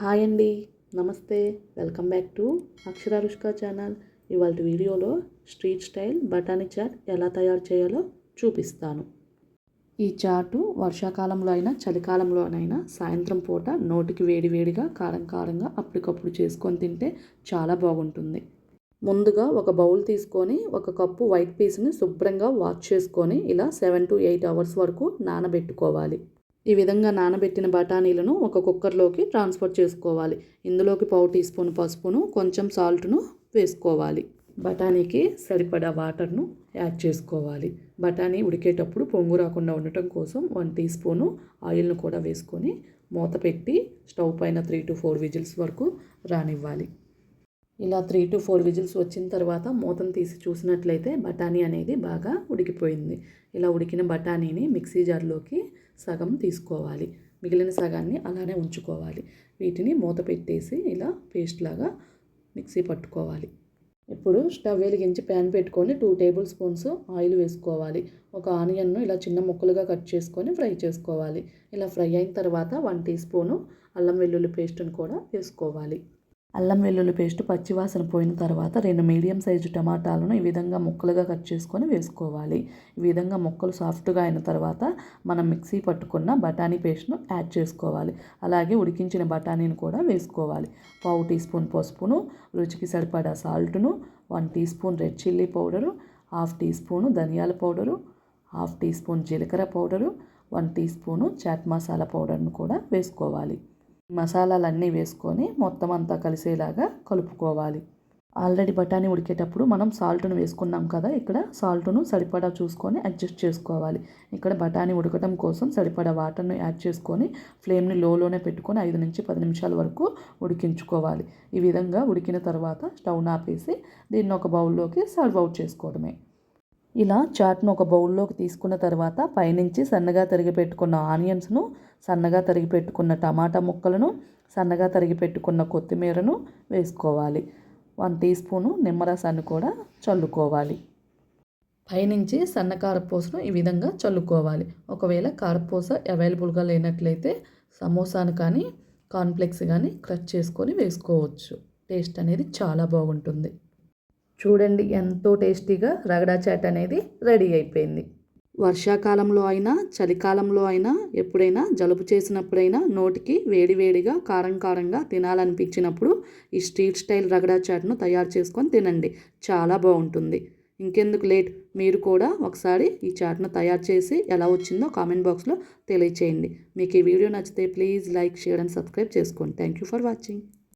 Hi అండి, నమస్తే. Welcome back to అక్షరారుష్క ఛానల్. ఇవాళ వీడియోలో స్ట్రీట్ స్టైల్ బఠానీ చాట్ ఎలా తయారు చేయాలో చూపిస్తాను. ఈ చాటు వర్షాకాలంలో అయినా చలికాలంలోనైనా సాయంత్రం పూట నోటికి వేడివేడిగా కారం కారంగా అప్పటికప్పుడు చేసుకొని తింటే చాలా బాగుంటుంది. ముందుగా ఒక బౌల్ తీసుకొని ఒక కప్పు వైట్ పీస్ని శుభ్రంగా వాష్ చేసుకొని ఇలా 7 to 8 అవర్స్ వరకు నానబెట్టుకోవాలి. ఈ విధంగా నానబెట్టిన బఠానీలను ఒక కుక్కర్లోకి ట్రాన్స్ఫర్ చేసుకోవాలి. ఇందులోకి 1/4 టీ స్పూన్ పసుపును, కొంచెం సాల్ట్ను వేసుకోవాలి. బఠానీకి సరిపడా వాటర్ను యాడ్ చేసుకోవాలి. బఠానీ ఉడికేటప్పుడు పొంగు రాకుండా ఉండటం కోసం 1 టీ స్పూను ఆయిల్ను కూడా వేసుకొని మూత పెట్టి స్టవ్ పైన 3 to 4 విజిల్స్ వరకు రానివ్వాలి. ఇలా 3 to 4 విజిల్స్ వచ్చిన తర్వాత మూతను తీసి చూసినట్లయితే బఠానీ అనేది బాగా ఉడికిపోయింది. ఇలా ఉడికిన బఠానీని మిక్సీ జార్లోకి సగం తీసుకోవాలి. మిగిలిన సగాన్ని అలానే ఉంచుకోవాలి. వీటిని మూత పెట్టేసి ఇలా పేస్ట్ లాగా మిక్సీ పట్టుకోవాలి. ఇప్పుడు స్టవ్ వెలిగించి ప్యాన్ పెట్టుకొని 2 టేబుల్ స్పూన్స్ ఆయిల్ వేసుకోవాలి. ఒక ఆనియన్ను ఇలా చిన్న ముక్కలుగా కట్ చేసుకొని ఫ్రై చేసుకోవాలి. ఇలా ఫ్రై అయిన తర్వాత 1 టీ స్పూను అల్లం వెల్లుల్లి పేస్ట్ని కూడా వేసుకోవాలి. అల్లం వెల్లుల్లి పేస్ట్ పచ్చివాసన పోయిన తర్వాత 2 మీడియం సైజు టమాటాలను ఈ విధంగా ముక్కలుగా కట్ చేసుకొని వేసుకోవాలి. ఈ విధంగా ముక్కలు సాఫ్ట్గా అయిన తర్వాత మనం మిక్సీ పట్టుకున్న బఠానీ పేస్ట్ను యాడ్ చేసుకోవాలి. అలాగే ఉడికించిన బఠానీని కూడా వేసుకోవాలి. 1/2 టీ స్పూన్ పసుపును, రుచికి సరిపడా సాల్ట్ను, 1 teaspoon red chilli powder, 1/2 teaspoon ధనియాల పౌడరు, 1/2 టీ స్పూన్ జీలకర్ర powder, 1 teaspoon chaat masala పౌడర్ను కూడా వేసుకోవాలి. మసాలాలన్నీ వేసుకొని మొత్తం అంతా కలిసేలాగా కలుపుకోవాలి. ఆల్రెడీ బఠానీ ఉడికేటప్పుడు మనం సాల్ట్ను వేసుకున్నాం కదా, ఇక్కడ సాల్ట్ను సరిపడా చూసుకొని అడ్జస్ట్ చేసుకోవాలి. ఇక్కడ బఠానీ ఉడకటం కోసం సరిపడా వాటర్ను యాడ్ చేసుకొని ఫ్లేమ్ని లోలోనే పెట్టుకొని 5 నుంచి 10 నిమిషాల వరకు ఉడికించుకోవాలి. ఈ విధంగా ఉడికిన తర్వాత స్టవ్ ఆపేసి దీన్ని ఒక బౌల్లోకి సర్వ్ అవుట్ చేసుకోవడమే. ఇలా చాట్ను ఒక బౌల్లోకి తీసుకున్న తర్వాత పైనుంచి సన్నగా తరిగి పెట్టుకున్న ఆనియన్స్ను, సన్నగా తరిగి పెట్టుకున్న టమాటా ముక్కలను, సన్నగా తరిగి పెట్టుకున్న కొత్తిమీరను వేసుకోవాలి. 1 టీ స్పూను నిమ్మరసాన్ని కూడా చల్లుకోవాలి. పైనుంచి సన్న కారపూసను ఈ విధంగా చల్లుకోవాలి. ఒకవేళ కారపూస అవైలబుల్గా లేనట్లయితే సమోసాను కానీ కార్న్ఫ్లెక్స్ కానీ క్రష్ చేసుకొని వేసుకోవచ్చు. టేస్ట్ అనేది చాలా బాగుంటుంది. చూడండి, ఎంతో టేస్టీగా రగడా చాట్ అనేది రెడీ అయిపోయింది. వర్షాకాలంలో అయినా చలికాలంలో అయినా ఎప్పుడైనా జలుబు చేసినప్పుడైనా నోటికి వేడివేడిగా కారం కారంగా తినాలనిపించినప్పుడు ఈ స్ట్రీట్ స్టైల్ రగడా చాట్ను తయారు చేసుకొని తినండి. చాలా బాగుంటుంది. ఇంకెందుకు లేట్, మీరు కూడా ఒకసారి ఈ చాట్ను తయారు చేసి ఎలా వచ్చిందో కామెంట్ బాక్స్లో తెలియచేయండి. మీకు ఈ వీడియో నచ్చితే please like, share and subscribe చేసుకోండి. Thank you for watching.